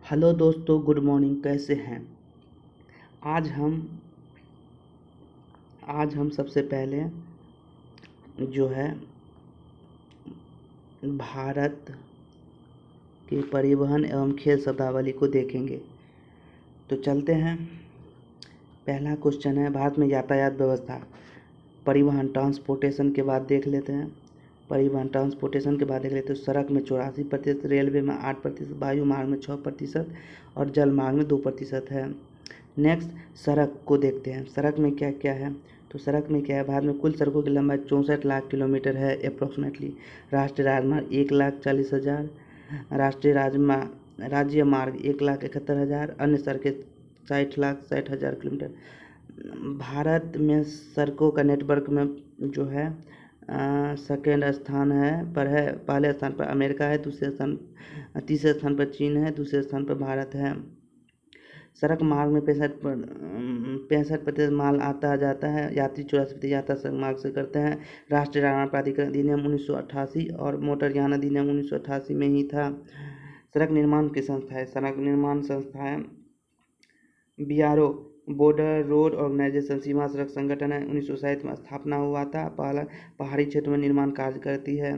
Hello दोस्तों, good morning. कैसे हैं? आज हम आज हम सबसे पहले जो है भारत के परिवहन एवं खेल शब्दावली को देखेंगे। तो चलते हैं। पहला क्वेश्चन है, भारत में यातायात व्यवस्था। परिवहन ट्रांसपोर्टेशन के बाद देख लेते हैं। परिवहन ट्रांसपोर्टेशन के बाद देख लेते हैं। सड़क में 84%, रेलवे में 8%, वायु मार्ग में 6% और जल मार्ग में 2% है। नेक्स्ट, सड़क को देखते हैं। सड़क में क्या क्या है? तो सड़क में क्या है, भारत में कुल सड़कों की लंबाई 64 लाख किलोमीटर है अप्रोक्सीमेटली। राष्ट्रीय राजमार्ग 1,40,000, राज्य मार्ग 1,71,000, अन्य सड़कें 60,60,000 किलोमीटर। भारत में सड़कों का नेटवर्क में जो है सेकेंड स्थान है पहले स्थान पर अमेरिका है, तीसरे स्थान पर चीन है, दूसरे स्थान पर भारत है। सड़क मार्ग में 65% माल आता जाता है। यात्री 84% यात्रा सड़क मार्ग से करते हैं। राष्ट्रीय राजमार्ग प्राधिकरण अधिनियम 1988 और मोटर यान अधिनियम 1988 में ही था। सड़क निर्माण की संस्थाएं। सड़क निर्माण संस्थाएं बीआरओ, बॉर्डर रोड ऑर्गेनाइजेशन, सीमा सड़क संगठन है, 1960 में स्थापना हुआ था। पहाड़ी क्षेत्र में निर्माण कार्य करती है।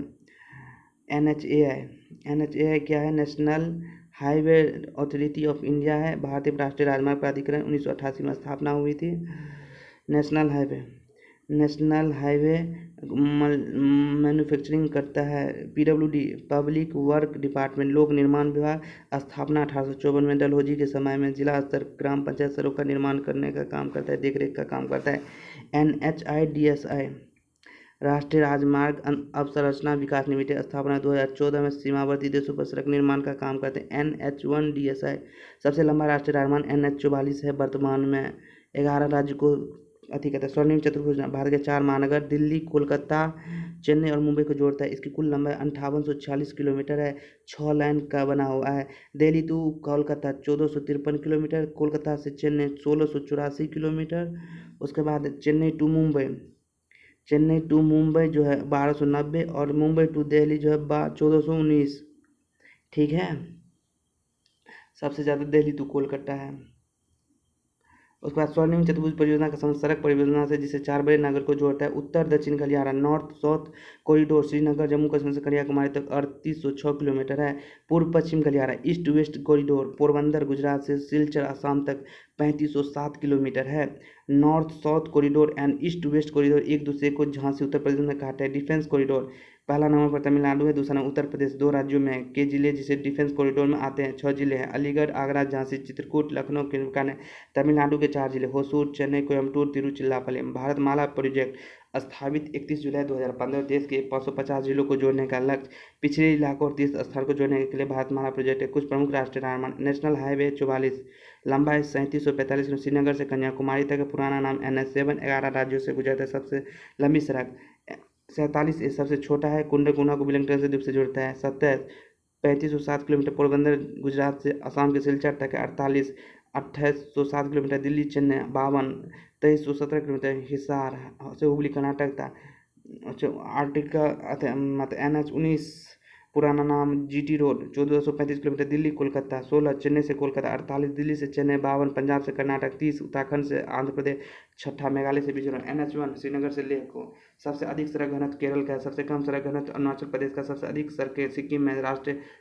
NHAI क्या है? National highway authority of India है। भारतीय राष्ट्रीय राजमार्ग प्राधिकरण 1988 में स्थापना हुई थी। नेशनल हाईवे मैन्युफैक्चरिंग करता है। PWD, पब्लिक वर्क डिपार्टमेंट, लोक निर्माण विभाग, स्थापना 1854 में डलहौजी के समय में। जिला स्तर ग्राम पंचायत सड़कों का निर्माण करने का काम करता है, देखरेख का काम करता है। NHIDSI, राष्ट्रीय राजमार्ग अवसंरचना विकास लिमिटेड, स्थापना 2014 में। सीमावर्ती देशों पर सड़क निर्माण का काम करते हैं। NH1DSI, सबसे लंबा राष्ट्रीय राजमार्ग NH44 है। वर्तमान में 11 राज्य को कहते हैं। स्वर्णिम चतुर्भुज भारत के 4 महानगर दिल्ली, कोलकाता, चेन्नई और मुंबई को जोड़ता है। इसकी कुल लंबाई 5846 किलोमीटर है। 6 लाइन का बना हुआ है। दिल्ली टू कोलकाता 1453 किलोमीटर, कोलकाता से चेन्नई 1684 किलोमीटर। उसके बाद चेन्नई टू मुंबई जो है 1290 और मुंबई टू दिल्ली जो है 1419। ठीक है, सबसे ज़्यादा दिल्ली टू कोलकाता है। उसके बाद स्वर्णिम चतुर्भुज परियोजना का संबंध सड़क परियोजना से, जिसे 4 बड़े नगर को जोड़ता है। उत्तर दक्षिण गलियारा, north south corridor, Srinagar Jammu Kashmir से कन्याकुमारी तक 3806 किलोमीटर है। पूर्व पश्चिम गलियारा, east west corridor, Porbandar Gujarat से सिलचर असम तक 3507 किलोमीटर है। North south corridor and east west corridor एक दूसरे को झांसी उत्तर प्रदेश में काटते हैं। डिफेंस कॉरिडोर, पहला नंबर पर तमिलनाडु है, दूसरा नंबर उत्तर प्रदेश। 2 राज्यों में के जिले जिसे डिफेंस कॉरिडोर में आते हैं 6 जिले हैं। अलीगढ़, आगरा, झांसी, चित्रकूट, लखनऊ, बीकानेर। तमिलनाडु के 4 जिले होसुर, चेन्नई, कोयम्बटूर, तिरुचिरापल्ली। भारतमाला प्रोजेक्ट स्थापित 31 जुलाई 2015। देश के 550 जिलों को जोड़ने का लक्ष्य। पिछड़े इलाकों और तीर्थ स्थल को जोड़ने के लिए भारतमाला प्रोजेक्ट है। कुछ प्रमुख राष्ट्रीय राजमार्ग। नेशनल हाईवे 44, लंबाई 3745 किलोमीटर, श्रीनगर से कन्याकुमारी तक। पुराना नाम NH7, 11 राज्यों से गुजरता है। सबसे लंबी सड़क 47 सबसे छोटा है। कुंडकुना को विलिंगटन से द्वीप से जोड़ता है। 27 3507 किलोमीटर, पोरबंदर गुजरात से असम के सिलचर तक है। 48 2807 किलोमीटर, दिल्ली चेन्नई। 52 2317 किलोमीटर, हिसार से हुबली कर्नाटक था। आर्टिकल मतलब NH19, पुराना नाम GT road, 1435 kilometre, Delhi Kolkata. 16 Chennai से कोलकाता। 48 दिल्ली से चेन्नई। 52 पंजाब से कर्नाटक। 30 उत्तराखंड से आंध्र प्रदेश। 6 मेघालय से मिजोरम। NH1 श्रीनगर से लेह को। सबसे अधिक सड़क घनत्व केरल का है। सबसे कम सड़क घनत्व अरुणाचल प्रदेश का। सबसे अधिक सड़कें सिक्किम में।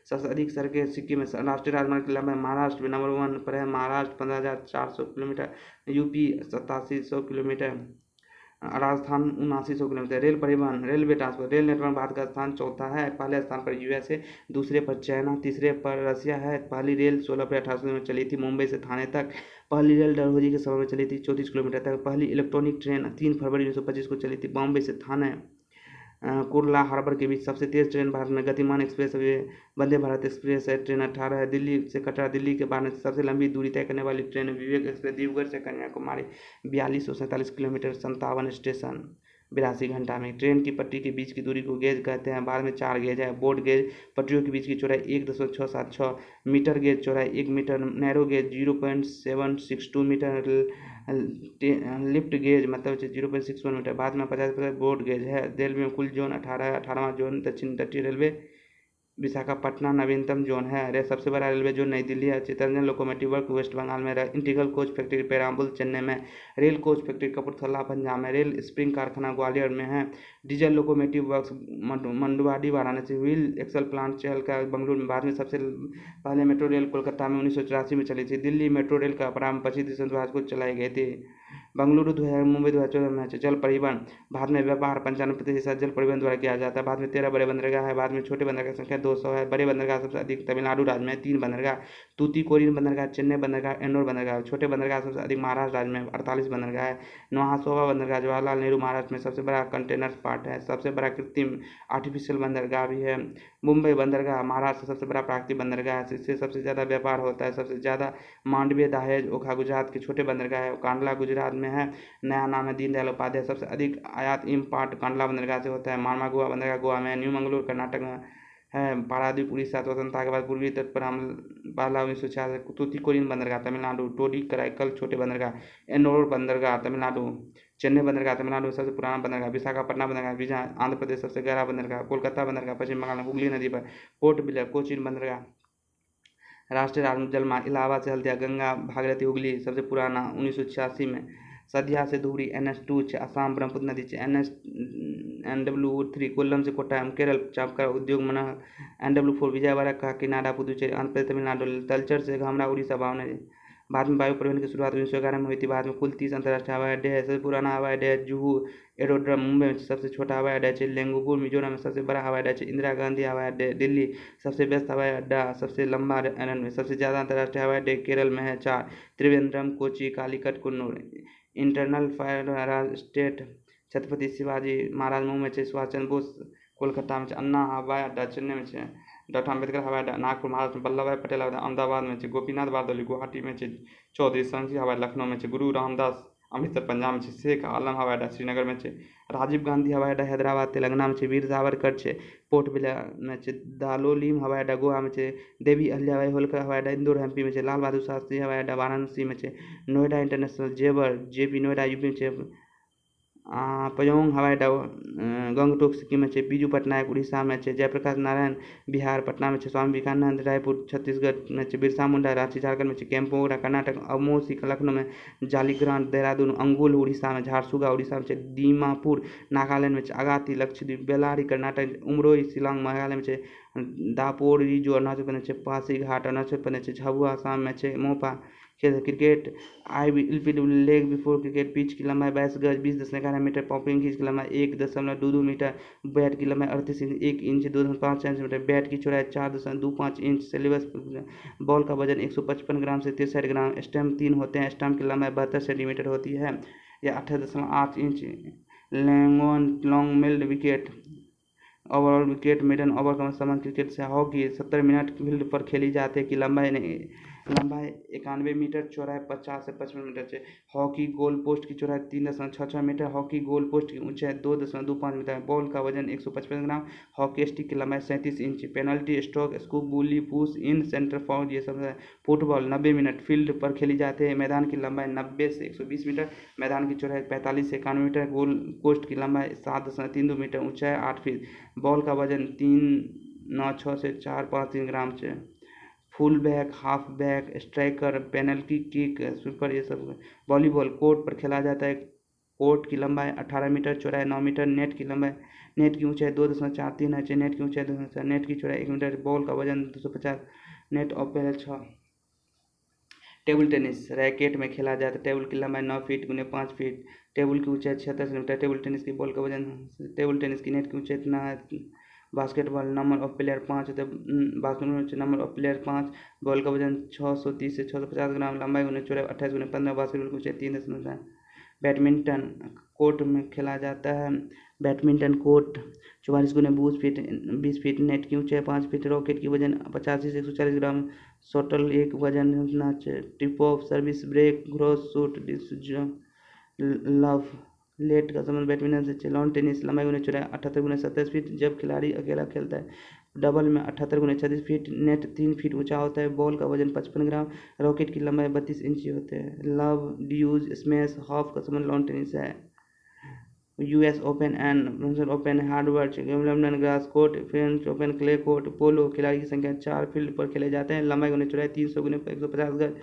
सबसे अधिक सड़कें सिक्किम में। राष्ट्रीय राजमार्ग की लंबाई महाराष्ट्र में नंबर 1 पर है। Maharashtra 15,400 kilometre, UP 8700 kilometre, Rajasthan 7900 kilometre. Rail परिवहन, railway transport, rail network Bharat का स्थान चौथा है। पहले स्थान पर USA, दूसरे पर चाइना, तीसरे पर रसिया है। पहली रेल 16 अप्रैल 1800 में चली थी, मुंबई से थाने तक। पहली रेल डलहौजी के समय में चली थी, 34 किलोमीटर तक। पहली इलेक्ट्रॉनिक ट्रेन 3 फरवरी 1925 को चली थी, बॉम्बे से थाने कुर्ला हार्बर के बीच। सबसे तेज ट्रेन भारत में गतिमान express way Vande Bharat express है। ट्रेन 18 है। दिल्ली से कटरा, दिल्ली के बाद सबसे लंबी दूरी तय करने वाली ट्रेन विवेक एक्सप्रेस, दिब्रुगढ़ से कन्याकुमारी, 4247 किलोमीटर, 57 स्टेशन, 82 घंटा में। ट्रेन की पटरी के बीच की दूरी को गेज कहते हैं। बाद में 4 गेज है। बोर्ड गेज, पटरियों के बीच की चौड़ाई 1.676 मीटर, गेज चौड़ाई 1 metre, narrow gauge 0.762 metre, lift gauge मतलब 0.61 मीटर। बाद में 50% बोर्ड गेज है। रेलवे में कुल जोन 18 है। 18वां जोन दक्षिण तटीय रेलवे विशाखापट्टनम नवीनतम जोन है। सबसे बड़ा रेलवे जोन नई दिल्ली है। चितरंजन लोकोमोटिव वर्क वेस्ट बंगाल में। Integral coach factory Perambur Chennai में। Rail coach factory Kapurthala Punjab में। रेल स्प्रिंग कारखाना ग्वालियर में है। Diesel locomotive works Manduadih Varanasi. Wheel axle plant चहलका बंगलुरु में। बाद में सबसे पहले मेट्रो रेल कोलकाता में 1984 में चली थी। दिल्ली मेट्रो रेल का प्रारंभ 25 दिसंबर 2000 को चलाई गई थी। बंगलुरु 2000 मुंबई 2014 में। जल परिवहन भारत में व्यापार 95% जल परिवहन द्वारा किया जाता है। भारत में 13 बड़े बंदरगाह है। भारत में छोटे बंदरगाह की संख्या 200 है। बड़े बंदरगाह सबसे अधिक तमिलनाडु राज्य में 3 बंदरगाह। तूतीकोरिन बंदरगाह, चेन्नई बंदरगाह, एन्नोर बंदरगाह। छोटे बंदरगाह सबसे अधिक महाराष्ट्र राज्य में 48 बंदरगाह है। नौहासोवा बंदरगाह जवाहरलाल नेहरू महाराष्ट्र में सबसे बड़ा कंटेनर पार्ट है। सबसे बड़ा कृत्रिम आर्टिफिशियल बंदरगाह भी है। मुंबई बंदरगाह महाराष्ट्र सबसे बड़ा प्राकृतिक बंदरगाह है। इससे सबसे ज़्यादा व्यापार होता है। सबसे ज़्यादा मांडवे दहेज ओखा गुजरात के छोटे बंदरगाह है। कांडला गुजरात में है। नया नाम है दीनदयाल उपाध्याय। सबसे अधिक आयात इम्पोर्ट कांडला बंदरगाह से होता है। मारमा गोवा बंदरगाह गोवा में। न्यू मंगलूर कर्नाटक में है। पारादीप उड़ीसा। स्वतंत्रता के बाद पूर्वी तट पर पहला 1966। तूतीकोरिन बंदरगाह तमिलनाडु। टोडी कराईकल छोटे बंदरगाह। एन्नोर बंदरगाह तमिलनाडु। चेन्नई बंदरगाह तमिलनाडु में सबसे पुराना बंदरगाह। विशाखापट्टनम बंदरगाह विजय आंध्र प्रदेश सबसे गहरा बंदरगाह। कोलकाता बंदरगाह पश्चिम बंगाल में हुगली नदी पर। पोर्ट ब्लेयर कोचीन बंदरगाह। राष्ट्रीय जलमार्ग इलाहाबाद से हल्दिया गंगा भागीरथी हुगली सबसे पुराना 1986 में। सदिया से धुबरी NH2 असम ब्रह्मपुत्र नदी NW3 कोल्लम से कोट्टायम केरल चापकर उद्योग मना NW4 विजयवाड़ा का किनारा पुदुचेरी आंध्र प्रदेश तमिलनाडु। तलचर से घामरा उड़ीसा भावनगर। बाद में वायु परिवहन की शुरुआत 1911 में हुई थी। बाद में कुल 30 अंतर्राष्ट्रीय हवाई अड्डे हैं। सबसे पुराना हवाई अड्डा है जुहू एरोड्रम मुंबई में। सबसे छोटा हवाई अड्डा है लेंगुपुर मिजोरम में। सबसे बड़ा हवाई अड्डा है इंदिरा गांधी हवाई अड्डा दिल्ली। सबसे व्यस्त हवाई अड्डा सबसे लंबा रनवे। सबसे ज़्यादा अंतर्राष्ट्रीय हवाई अड्डे केरल में है 4 Trivandrum Kochi Calicut Kannur. Internal fire state Chhatrapati Shivaji Maharaj Mumbai से। सुभाष चंद्र बोस कोलकाता में। अन्ना हवाई अड्डा चेन्नई में है। डॉक्टर अम्बेडकर हवाई अड्डा नागपुर महाराष्ट्र में। वल्लभ भाई पटेल हवाई अड्डा अहमदाबाद में। गोपीनाथ बारदौली गुवाहाटी में। चौधरी संघी हवाई लखनऊ में। गुरु रामदास अमृतसर पंजाब में। शेख आलम हवाई अड्डा श्रीनगर में। राजीव गांधी हवाई अड्डा हैदराबाद तेलंगाना में। वीर सावरकर पोर्ट ब्लेयर में। दालोलीम हवाई अड्डा गोवा में। देवी अहिल्याबाई होलकर हवाई अड्डा इंदौर एमपी में। लाल बहादुर शास्त्री हवाई अड्डा वाराणसी में। नोएडा इंटरनेशनल जेवर JP नोएडा यूपी में। पयोंग हवाई अड्डा गंगटोक सिक्किम में। बीजू पटनायक उड़ीसा में। जयप्रकाश नारायण बिहार पटना में। स्वामी विवेकानंद रायपुर छत्तीसगढ़ में। बिरसा मुंडा रांची झारखंड में। केम्पोरा कर्नाटक। अमोसी लखनऊ में। जालीग्रांट देहरादून। अंगुल उड़ीसा में। झारसुगा उड़ीसा में। दीमापुर नागालैंड में। अगाती लक्षद्वीप। बेल्लारी कर्नाटक। उमरोई शिलांग मेघालय में। दापोर रिजो अरुणाचल प्रदेश। पासीघाट अरुणाचल प्रदेश। झाबुआ असम में। मोपा खेल cricket IPW leg before cricket. Pitch की लंबाई 22 गज 20.11 मीटर। पॉपिंग की लंबाई 1.22 मीटर। बैट की लंबाई 38 इंच 1 इंच 2.5 सेंटीमीटर। बैट की चौड़ाई 4.25 इंच। सिलेबस बॉल का वजन 155 ग्राम से 63 ग्राम। स्टंप 3 होते हैं। स्टंप की लंबाई 72 सेंटीमीटर होती है या 28.8 inch. Long mid wicket overall wicket maiden over का संबंध क्रिकेट से। हॉकी 70 मिनट फील्ड पर खेली जाती है की लंबाई 91 मीटर। चौड़ाई 50 से 55 मीटर है। हॉकी गोल पोस्ट की चौड़ाई 3.66 मीटर। हॉकी गोल पोस्ट की ऊंचाई 2.25 मीटर। बॉल का वजन 155 ग्राम। हॉकी स्टिक की लंबाई 37 inch. Penalty stroke scoop bully push in centre forward ये सब है। फुटबॉल 90 मिनट फील्ड पर खेली जाती है। मैदान की लंबाई 90 से 120 मीटर। मैदान की चौड़ाई 45 से 91 मीटर। गोल पोस्ट की लंबाई 7.32 मीटर। ऊंचाई 8 फीट। बॉल का वजन 396 से 453 ग्राम है। Full back half back striker penalty kick sweeper ये सब। वॉलीबॉल कोर्ट पर खेला जाता है। कोर्ट की लंबाई 18 मीटर। चौड़ाई 9 मीटर। नेट की ऊंचाई 2.43 है। नेट की ऊंचाई 2.4। नेट की चौड़ाई 1 मीटर। बॉल का वजन 250। Net of player 6। Table tennis racket में खेला जाता है। टेबल की लंबाई 9 फीट गुने 5 फीट। टेबल की ऊंचाई 76 सेंटीमीटर। टेबल टेनिस की बॉल का वजन। टेबल टेनिस की नेट की ऊंचाई इतना है। बास्केटबॉल नंबर ऑफ प्लेयर 5 होते हैं। Basketball number of player 5। Ball का वजन 630 से 650 ग्राम। लंबाई गुने चौड़ाई 28 गुने 15। बास्केटबॉल की ऊंचाई 3.5। बैडमिंटन कोर्ट में खेला जाता है। बैडमिंटन कोर्ट 44 गुने 20 फीट। नेट की ऊंचाई 5 फीट। रॉकेट की वजन 85 से 140 ग्राम। शटल एक वजन उतना। Tip of service break cross shoot love let का संबंध बैडमिंटन से। लॉन टेनिस लंबाई गुने चौड़ाई 78 गुने 27 फीट। जब खिलाड़ी अकेला खेलता है। डबल में 78 गुने 36 फीट। नेट 3 फीट ऊंचा होता है। बॉल का वजन 55 ग्राम। रॉकेट की लंबाई 32 इंच होते हैं। लव ड्यूज स्मैश हाफ का संबंध लॉन टेनिस है। US Open and Open hardwood, Wimbledon grass court, French Open clay court. Polo खिलाड़ी की संख्या 4 फील्ड पर खेले जाते हैं। लंबाई गुने चौड़ाई 300 गुने 150 गज।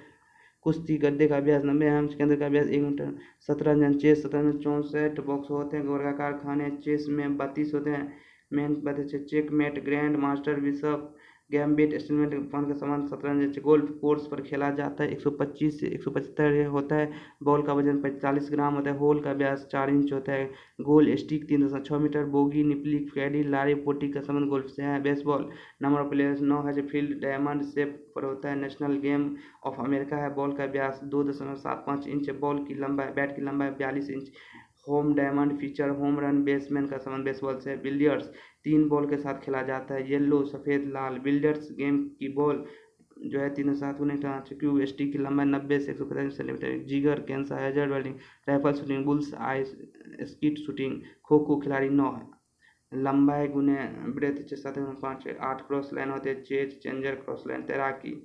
कुश्ती गद्दे का अभ्यास 90 एम, केंद्र का अभ्यास 1 मीटर। शतरंज चेस, शतरंज 64 बॉक्स होते हैं। वर्गाकार खाने चेस में 32 होते हैं। मेन बात check mate, grand master, bishop, gambit, stalemate pawn का समान। शतरंज गोल्फ कोर्स पर खेला जाता है। 125 से 175 होता है। बॉल का वजन 45 ग्राम होता है। होल का व्यास 4 इंच होता है। गोल स्टिक 3.6 मीटर। बोगी, निपली, कैडी, लारी, पोटी का संबंध गोल्फ से है। बेसबॉल नंबर ऑफ प्लेयर्स 9 है। फील्ड डायमंड शेप पर होता है। नेशनल गेम ऑफ अमेरिका है। बॉल का व्यास 2.75 इंच है। बॉल की लंबाई, बैट की लंबाई 42 inch. Home diamond feature home run baseman का संबंध बेसबॉल से है। बिलियर्ड्स 3 बॉल के साथ खेला जाता है। येलो, सफ़ेद, लाल। बिलियर्ड्स गेम की बॉल जो है 3.7 क्यूब। स्टिक की लंबाई 90 से 145 सेंटीमीटर। जिगर, कैंसा, हैजर्ड वेल्डिंग, rifle shooting, bull's eye, skeet shooting. Kho kho खिलाड़ी 9 है। लंबाई गुने ब्रेथ 6, 7, 5, 8 क्रॉस लाइन होते हैं। Chase, changer, cross line. तैराकी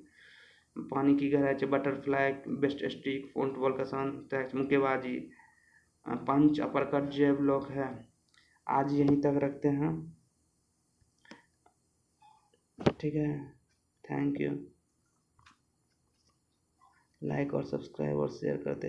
पानी की गहराई, बटरफ्लाई, बेस्ट स्टिक, फुटबॉल का सामान। मुक्केबाजी पंच, अपर कट, जेब लॉक है। आज यहीं तक रखते हैं, ठीक है। Thank you. लाइक और सब्सक्राइब और शेयर करते